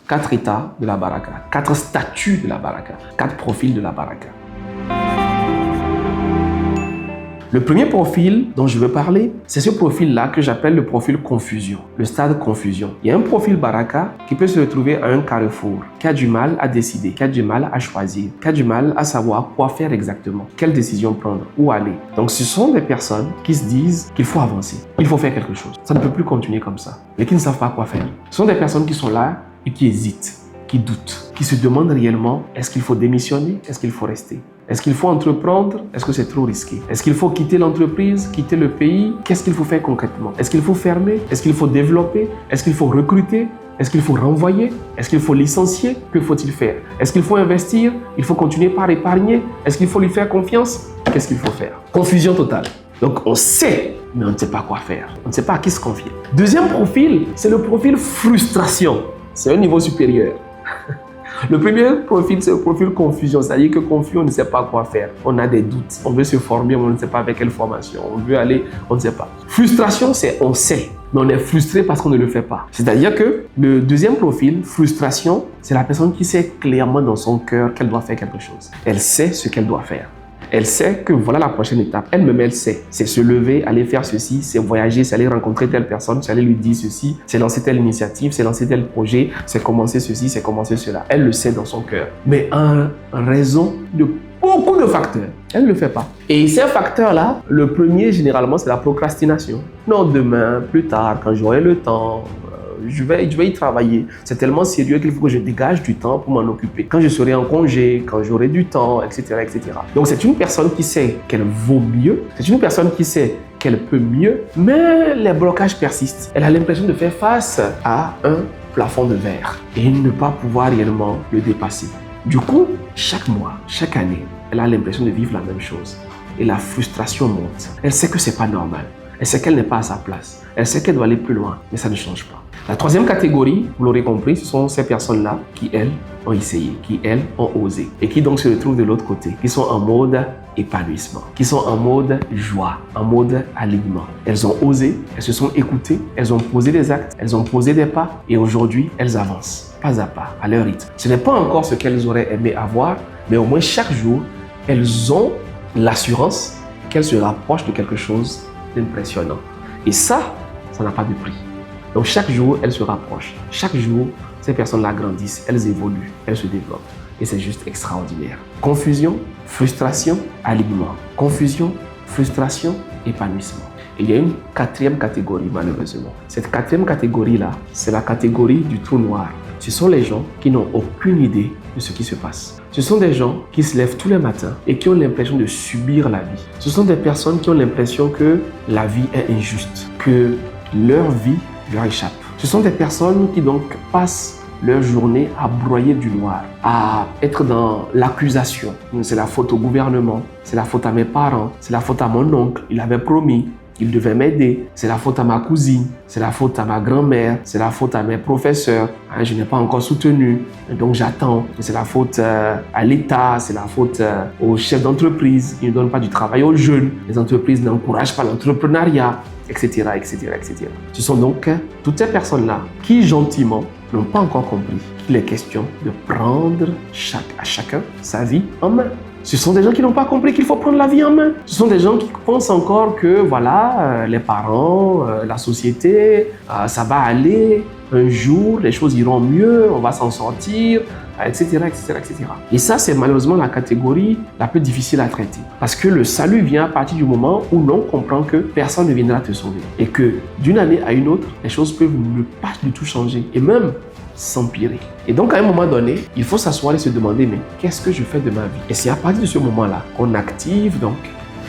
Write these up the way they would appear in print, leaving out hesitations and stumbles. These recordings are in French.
4 états de la baraka, 4 statuts de la baraka, 4 profils de la baraka. Le premier profil dont je veux parler, c'est ce profil-là que j'appelle le profil confusion, le stade confusion. Il y a un profil baraka qui peut se retrouver à un carrefour, qui a du mal à décider, qui a du mal à choisir, qui a du mal à savoir quoi faire exactement, quelle décision prendre, où aller. Donc ce sont des personnes qui se disent qu'il faut avancer, il faut faire quelque chose. Ça ne peut plus continuer comme ça, mais qui ne savent pas quoi faire. Ce sont des personnes qui sont là et qui hésitent, qui doutent, qui se demandent réellement, est-ce qu'il faut démissionner, est-ce qu'il faut rester? Est-ce qu'il faut entreprendre? Est-ce que c'est trop risqué? Est-ce qu'il faut quitter l'entreprise, quitter le pays? Qu'est-ce qu'il faut faire concrètement? Est-ce qu'il faut fermer? Est-ce qu'il faut développer? Est-ce qu'il faut recruter? Est-ce qu'il faut renvoyer? Est-ce qu'il faut licencier? Que faut-il faire? Est-ce qu'il faut investir? Il faut continuer par épargner? Est-ce qu'il faut lui faire confiance? Qu'est-ce qu'il faut faire? Confusion totale. Donc on sait, mais on ne sait pas quoi faire. On ne sait pas à qui se confier. Deuxième profil, c'est le profil frustration. C'est un niveau supérieur. Le premier profil, c'est le profil confusion, c'est-à-dire que confus, on ne sait pas quoi faire. On a des doutes, on veut se former, mais on ne sait pas avec quelle formation. On veut aller, on ne sait pas. Frustration, c'est on sait, mais on est frustré parce qu'on ne le fait pas. C'est-à-dire que le deuxième profil, frustration, c'est la personne qui sait clairement dans son cœur qu'elle doit faire quelque chose. Elle sait ce qu'elle doit faire. Elle sait que voilà la prochaine étape. Elle-même, elle sait. C'est se lever, aller faire ceci, c'est voyager, c'est aller rencontrer telle personne, c'est aller lui dire ceci, c'est lancer telle initiative, c'est lancer tel projet, c'est commencer ceci, c'est commencer cela. Elle le sait dans son cœur. Mais en raison de beaucoup de facteurs, elle ne le fait pas. Et ces facteurs-là, le premier, généralement, c'est la procrastination. Non, demain, plus tard, quand j'aurai le temps, je vais y travailler. C'est tellement sérieux qu'il faut que je dégage du temps pour m'en occuper. Quand je serai en congé, quand j'aurai du temps, etc., etc. Donc, c'est une personne qui sait qu'elle vaut mieux. C'est une personne qui sait qu'elle peut mieux, mais les blocages persistent. Elle a l'impression de faire face à un plafond de verre et ne pas pouvoir réellement le dépasser. Du coup, chaque mois, chaque année, elle a l'impression de vivre la même chose. Et la frustration monte. Elle sait que c'est pas normal. Elle sait qu'elle n'est pas à sa place. Elle sait qu'elle doit aller plus loin, mais ça ne change pas. La troisième catégorie, vous l'aurez compris, ce sont ces personnes-là qui, elles, ont essayé, qui, elles, ont osé et qui donc se retrouvent de l'autre côté, qui sont en mode épanouissement, qui sont en mode joie, en mode alignement. Elles ont osé, elles se sont écoutées, elles ont posé des actes, elles ont posé des pas et aujourd'hui, elles avancent, pas à pas, à leur rythme. Ce n'est pas encore ce qu'elles auraient aimé avoir, mais au moins chaque jour, elles ont l'assurance qu'elles se rapprochent de quelque chose d'impressionnant. Et ça n'a pas de prix. Donc chaque jour, elles se rapprochent. Chaque jour, ces personnes-là grandissent, elles évoluent, elles se développent. Et c'est juste extraordinaire. Confusion, frustration, alignement. Confusion, frustration, épanouissement. Et il y a une quatrième catégorie, malheureusement. Cette quatrième catégorie-là, c'est la catégorie du trou noir. Ce sont les gens qui n'ont aucune idée de ce qui se passe. Ce sont des gens qui se lèvent tous les matins et qui ont l'impression de subir la vie. Ce sont des personnes qui ont l'impression que la vie est injuste, que leur vie leur échappe. Ce sont des personnes qui donc passent leur journée à broyer du noir, à être dans l'accusation. C'est la faute au gouvernement, c'est la faute à mes parents, c'est la faute à mon oncle, il avait promis, il devait m'aider, c'est la faute à ma cousine, c'est la faute à ma grand-mère, c'est la faute à mes professeurs, je n'ai pas encore soutenu, donc j'attends. C'est la faute à l'État, c'est la faute aux chefs d'entreprise, ils ne donnent pas du travail aux jeunes, les entreprises n'encouragent pas l'entrepreneuriat, etc., etc., etc. Ce sont donc toutes ces personnes-là qui, gentiment, n'ont pas encore compris qu'il est question de prendre à chacun sa vie en main. Ce sont des gens qui n'ont pas compris qu'il faut prendre la vie en main. Ce sont des gens qui pensent encore que voilà, les parents, la société, ça va aller. Un jour, les choses iront mieux, on va s'en sortir, etc., etc., etc. Et ça, c'est malheureusement la catégorie la plus difficile à traiter. Parce que le salut vient à partir du moment où l'on comprend que personne ne viendra te sauver. Et que d'une année à une autre, les choses peuvent ne pas du tout changer. Et même s'empirer. Et donc, à un moment donné, il faut s'asseoir et se demander, mais qu'est-ce que je fais de ma vie? Et c'est à partir de ce moment-là qu'on active donc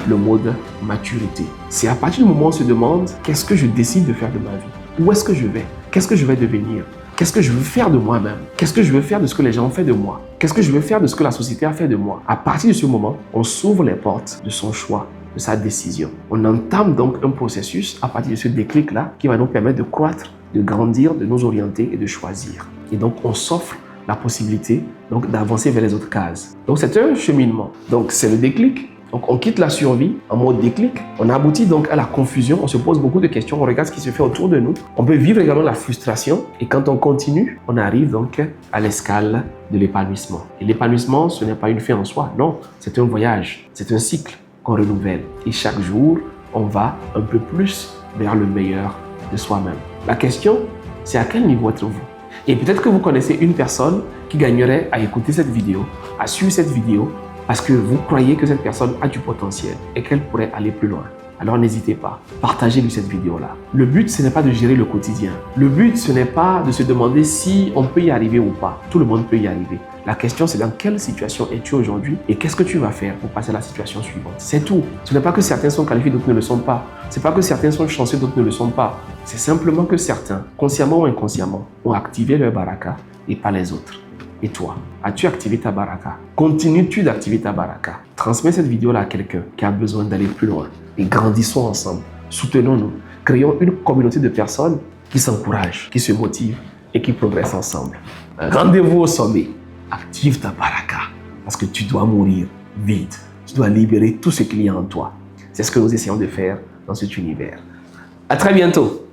le mode maturité. C'est à partir du moment où on se demande, qu'est-ce que je décide de faire de ma vie? Où est-ce que je vais? Qu'est-ce que je vais devenir? Qu'est-ce que je veux faire de moi-même? Qu'est-ce que je veux faire de ce que les gens ont fait de moi? Qu'est-ce que je veux faire de ce que la société a fait de moi? À partir de ce moment, on s'ouvre les portes de son choix, de sa décision. On entame donc un processus à partir de ce déclic-là qui va nous permettre de croître, de grandir, de nous orienter et de choisir. Et donc, on s'offre la possibilité donc d'avancer vers les autres cases. Donc, c'est un cheminement. Donc, c'est le déclic. Donc on quitte la survie en mode déclic, on aboutit donc à la confusion, on se pose beaucoup de questions, on regarde ce qui se fait autour de nous, on peut vivre également la frustration et quand on continue, on arrive donc à l'escale de l'épanouissement. Et l'épanouissement, ce n'est pas une fin en soi, non, c'est un voyage, c'est un cycle qu'on renouvelle et chaque jour, on va un peu plus vers le meilleur de soi-même. La question, c'est à quel niveau êtes-vous? Et peut-être que vous connaissez une personne qui gagnerait à écouter cette vidéo, à suivre cette vidéo, parce que vous croyez que cette personne a du potentiel et qu'elle pourrait aller plus loin. Alors n'hésitez pas, partagez-lui cette vidéo-là. Le but, ce n'est pas de gérer le quotidien. Le but, ce n'est pas de se demander si on peut y arriver ou pas. Tout le monde peut y arriver. La question, c'est dans quelle situation es-tu aujourd'hui et qu'est-ce que tu vas faire pour passer à la situation suivante. C'est tout. Ce n'est pas que certains sont qualifiés, d'autres ne le sont pas. Ce n'est pas que certains sont chanceux, d'autres ne le sont pas. C'est simplement que certains, consciemment ou inconsciemment, ont activé leur baraka et pas les autres. Et toi, as-tu activé ta baraka? Continues-tu d'activer ta baraka? Transmets cette vidéo-là à quelqu'un qui a besoin d'aller plus loin. Et grandissons ensemble. Soutenons-nous. Créons une communauté de personnes qui s'encouragent, qui se motivent et qui progressent ensemble. Rendez-vous au sommet. Active ta baraka parce que tu dois mourir vite. Tu dois libérer tout ce qu'il y a en toi. C'est ce que nous essayons de faire dans cet univers. À très bientôt.